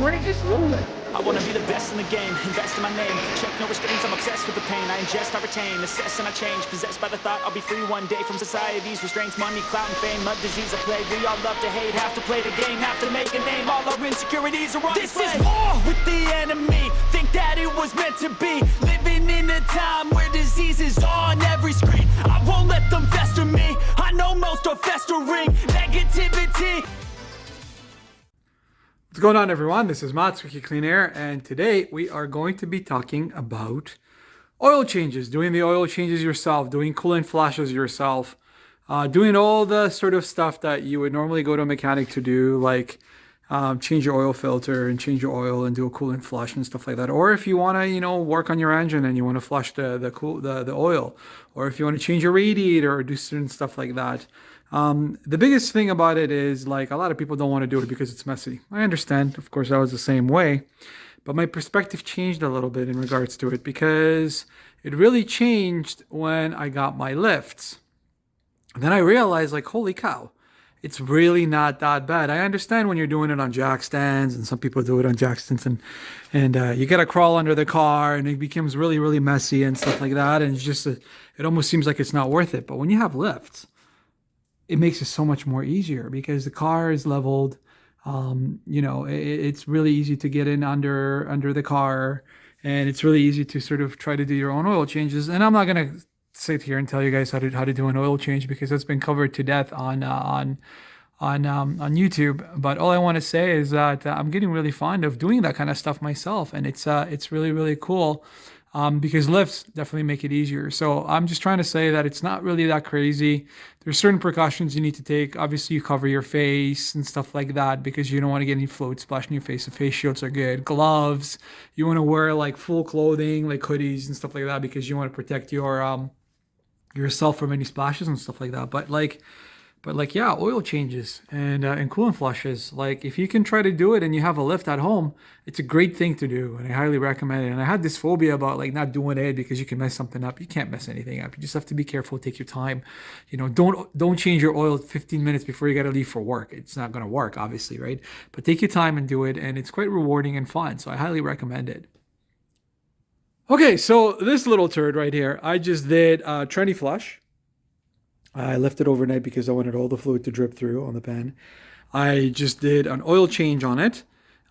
recording just a little bit. I wanna be the best in the game, invest in my name. Check no restraints, I'm obsessed with the pain. I ingest, I retain, assess and I change. Possessed by the thought I'll be free one day from society's restraints. Money, clout and fame, mud, disease, a plague. We all love to hate, have to play the game, have to make a name. All our insecurities are on display. This is war with the enemy, think that it was meant to be. Living in a time where disease is on every screen. I won't let them fester me, I know most are festering. Negativity. What's going on, everyone? This is Mats with Clean Air, and today we are going to be talking about oil changes, doing the oil changes yourself, doing coolant flashes yourself, doing all the sort of stuff that you would normally go to a mechanic to do, like change your oil filter and change your oil and do a coolant flush and stuff like that. Or if you want to, work on your engine and you want to flush the oil, or if you want to change your radiator or do certain stuff like that. The biggest thing about it is, like, a lot of people don't want to do it because it's messy. I understand. Of course, I was the same way. But my perspective changed a little bit in regards to it, because it really changed when I got my lifts. And then I realized, like, holy cow, it's really not that bad. I understand when you're doing it on jack stands, and some people do it on jack stands, and you got to crawl under the car, and it becomes really, really messy and stuff like that. And it's just, it almost seems like it's not worth it. But when you have lifts, it makes it so much more easier because the car is leveled. It's really easy to get in under the car, and it's really easy to sort of try to do your own oil changes. And I'm not going to sit here and tell you guys how to do an oil change, because that's been covered to death on YouTube. But all I want to say is that I'm getting really fond of doing that kind of stuff myself, and it's really, really cool. Because lifts definitely make it easier. So I'm just trying to say that it's not really that crazy. There's certain precautions you need to take. Obviously, you cover your face and stuff like that, because you don't want to get any fluid splashing your face. The face shields are good. Gloves. You want to wear like full clothing, like hoodies and stuff like that, because you want to protect yourself from any splashes and stuff like that. But yeah, oil changes and coolant flushes. Like, if you can try to do it and you have a lift at home, it's a great thing to do, and I highly recommend it. And I had this phobia about like not doing it because you can mess something up. You can't mess anything up. You just have to be careful. Take your time. Don't change your oil 15 minutes before you got to leave for work. It's not going to work, obviously, right? But take your time and do it, and it's quite rewarding and fun. So I highly recommend it. Okay, so this little turd right here, I just did a tranny flush. I left it overnight because I wanted all the fluid to drip through on the pan. I just did an oil change on it,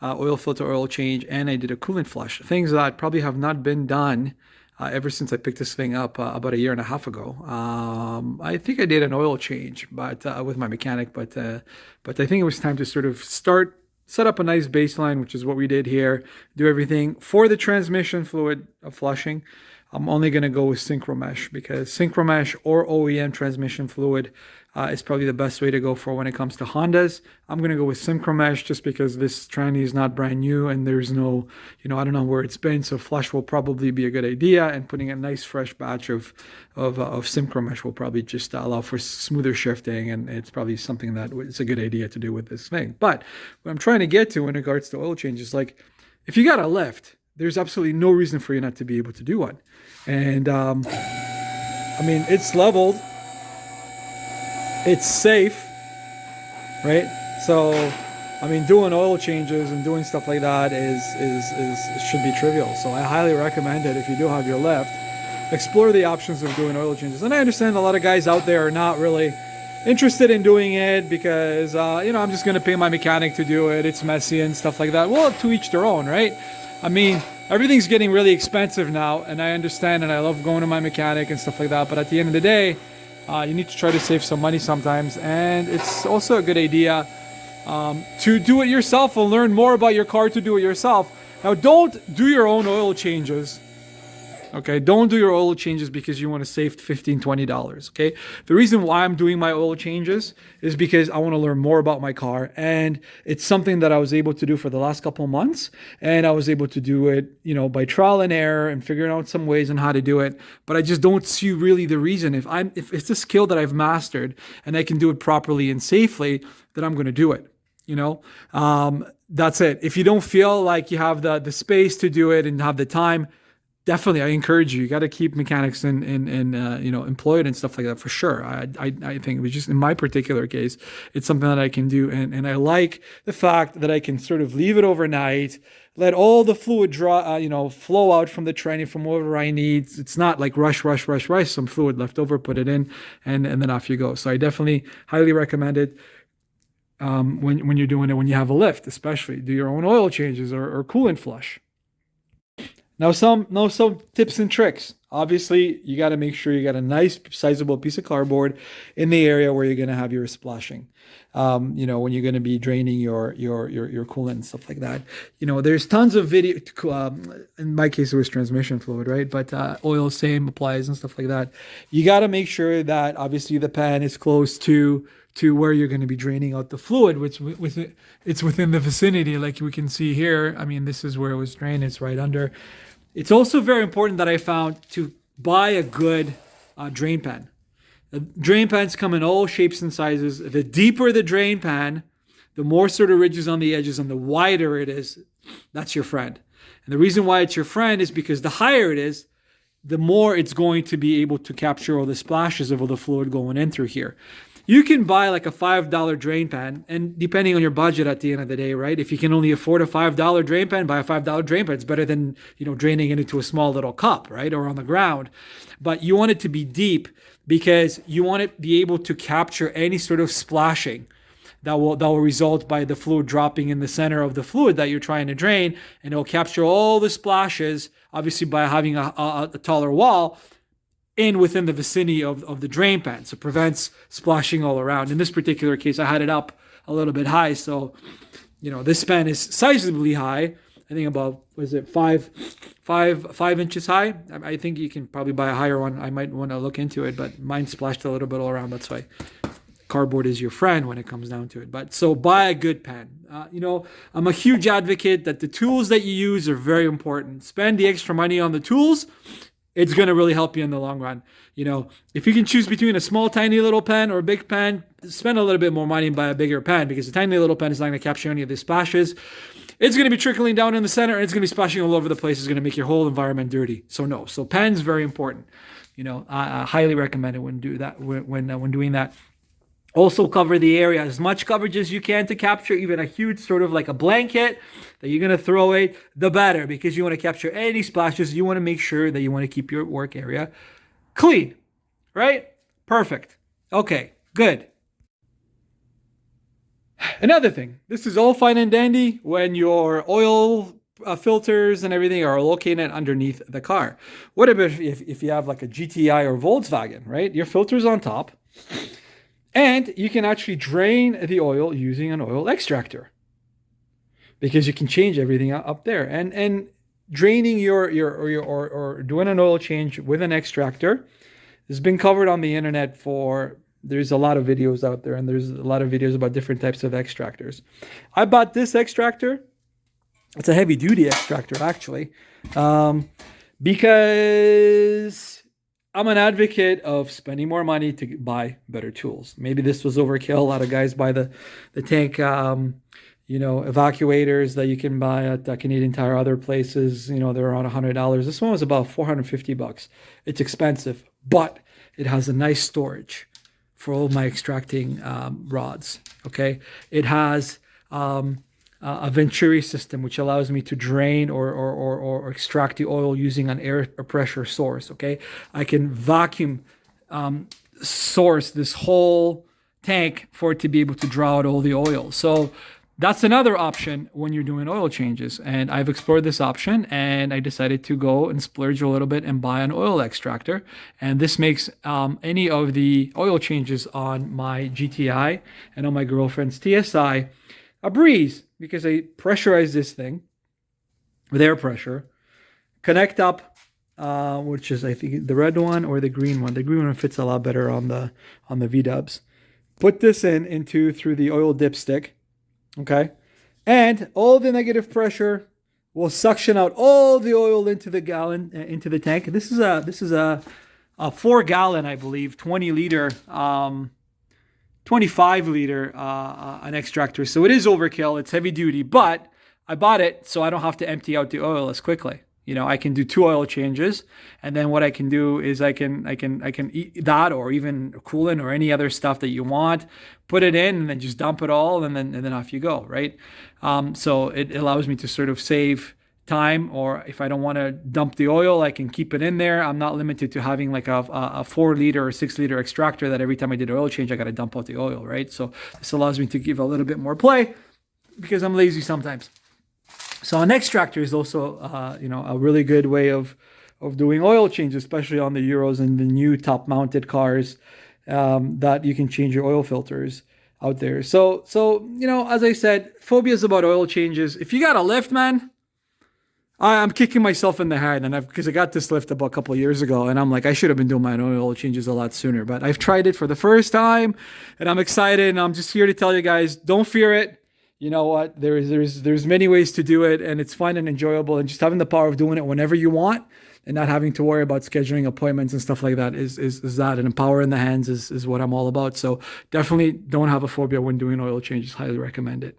oil filter oil change, and I did a coolant flush. Things that probably have not been done ever since I picked this thing up about a year and a half ago. I think I did an oil change, but with my mechanic. But I think it was time to sort of set up a nice baseline, which is what we did here. Do everything for the transmission fluid flushing. I'm only going to go with Synchromesh, because Synchromesh or OEM transmission fluid is probably the best way to go for when it comes to Hondas. I'm going to go with Synchromesh just because this tranny is not brand new, and there's no, I don't know where it's been. So flush will probably be a good idea, and putting a nice fresh batch of Synchromesh will probably just allow for smoother shifting, and it's probably something that it's a good idea to do with this thing. But what I'm trying to get to in regards to oil changes, like, if you got a lift, there's absolutely no reason for you not to be able to do one. And it's leveled, it's safe, right? So doing oil changes and doing stuff like that should be trivial. So I highly recommend it. If you do have your lift, explore the options of doing oil changes. And I understand a lot of guys out there are not really interested in doing it because I'm just going to pay my mechanic to do it. It's messy and stuff like that. Well, to each their own, right? Everything's getting really expensive now, and I understand, and I love going to my mechanic and stuff like that. But at the end of the day, you need to try to save some money sometimes, and it's also a good idea to do it yourself and learn more about your car to do it yourself. Now, don't do your own oil changes. Okay, don't do your oil changes because you want to save $15, $20, okay? The reason why I'm doing my oil changes is because I want to learn more about my car, and it's something that I was able to do for the last couple of months, and I was able to do it, by trial and error and figuring out some ways on how to do it. But I just don't see really the reason. If it's a skill that I've mastered and I can do it properly and safely, then I'm going to do it. That's it. If you don't feel like you have the space to do it and have the time, definitely, I encourage you. You got to keep mechanics employed and stuff like that for sure. I think it was just in my particular case, it's something that I can do, and I like the fact that I can sort of leave it overnight, let all the fluid flow out from the tranny from wherever I need. It's not like rush, some fluid left over, put it in, and then off you go. So I definitely highly recommend it. When you're doing it, when you have a lift, especially do your own oil changes or coolant flush. Now, some tips and tricks. Obviously, you got to make sure you got a nice, sizable piece of cardboard in the area where you're going to have your splashing. When you're going to be draining your coolant and stuff like that. There's tons of video. In my case, it was transmission fluid, right? But oil, same applies and stuff like that. You got to make sure that obviously the pan is close to where you're going to be draining out the fluid, which it's within the vicinity, like we can see here. I mean, this is where it was drained. It's right under. It's also very important that I found to buy a good drain pan. The drain pans come in all shapes and sizes. The deeper the drain pan, the more sort of ridges on the edges and the wider it is, that's your friend. And the reason why it's your friend is because the higher it is, the more it's going to be able to capture all the splashes of all the fluid going in through here. You can buy like a $5 drain pan, and depending on your budget at the end of the day, right? If you can only afford a $5 drain pan, buy a $5 drain pan. It's better than, draining it into a small little cup, right? Or on the ground. But you want it to be deep because you want to be able to capture any sort of splashing that will result by the fluid dropping in the center of the fluid that you're trying to drain, and it'll capture all the splashes, obviously by having a taller wall within the vicinity of the drain pan, so prevents splashing all around. In this particular case, I had it up a little bit high, so this pan is sizably high. I think about, was it 5 inches high? I think you can probably buy a higher one. I might want to look into it, but mine splashed a little bit all around. That's why cardboard is your friend when it comes down to it. But so buy a good pan. I'm a huge advocate that the tools that you use are very important. Spend the extra money on the tools. It's going to really help you in the long run. If you can choose between a small, tiny little pan or a big pan, spend a little bit more money and buy a bigger pan, because the tiny little pan is not going to capture any of the splashes. It's going to be trickling down in the center, and it's going to be splashing all over the place. It's going to make your whole environment dirty. So pan's very important. I highly recommend it when doing that. Also cover the area, as much coverage as you can to capture even a huge sort of like a blanket that you're going to throw away, the better, because you want to capture any splashes. You want to make sure that you want to keep your work area clean, right? Perfect. Okay, good. Another thing, this is all fine and dandy when your oil filters and everything are located underneath the car. What about if you have like a GTI or Volkswagen, right? Your filter's on top. And you can actually drain the oil using an oil extractor, because you can change everything up there. And draining or doing an oil change with an extractor has been covered on the internet there's a lot of videos out there, and there's a lot of videos about different types of extractors. I bought this extractor. It's a heavy duty extractor actually, because I'm an advocate of spending more money to buy better tools. Maybe this was overkill. A lot of guys buy the tank, evacuators that you can buy at Canadian Tire, other places. They're around $100. This one was about $450. It's expensive, but it has a nice storage for all my extracting rods. Okay, it has a Venturi system, which allows me to drain or extract the oil using an air pressure source. Okay, I can vacuum source this whole tank for it to be able to draw out all the oil. So that's another option when you're doing oil changes. And I've explored this option, and I decided to go and splurge a little bit and buy an oil extractor. And this makes any of the oil changes on my GTI and on my girlfriend's TSI a breeze, because I pressurize this thing with air pressure, connect up, which is, I think, the red one or the green one. The green one fits a lot better on the V-dubs. Put this through the oil dipstick, okay? And all the negative pressure will suction out all the oil into the tank. This is a 4-gallon, I believe, 20-liter 25 liter an extractor. So it is overkill. It's heavy duty, but I bought it so I don't have to empty out the oil as quickly. I can do 2 oil changes, and then what I can do is I can eat that, or even coolant or any other stuff that you want, put it in, and then just dump it all, and then off you go, right? So it allows me to sort of save time, or if I don't want to dump the oil, I can keep it in there. I'm not limited to having like a 4 liter or 6 liter extractor that every time I did an oil change, I got to dump out the oil, right? So this allows me to give a little bit more play because I'm lazy sometimes. So an extractor is also, a really good way of doing oil change, especially on the Euros and the new top-mounted cars, that you can change your oil filters out there. So as I said, phobias about oil changes. If you got a lift, man, I'm kicking myself in the head, and because I got this lift about a couple of years ago, and I'm like, I should have been doing my oil changes a lot sooner. But I've tried it for the first time, and I'm excited, and I'm just here to tell you guys, don't fear it. You know what? There's many ways to do it, and it's fun and enjoyable, and just having the power of doing it whenever you want, and not having to worry about scheduling appointments and stuff like that is that, and power in the hands is what I'm all about. So definitely don't have a phobia when doing oil changes. Highly recommend it.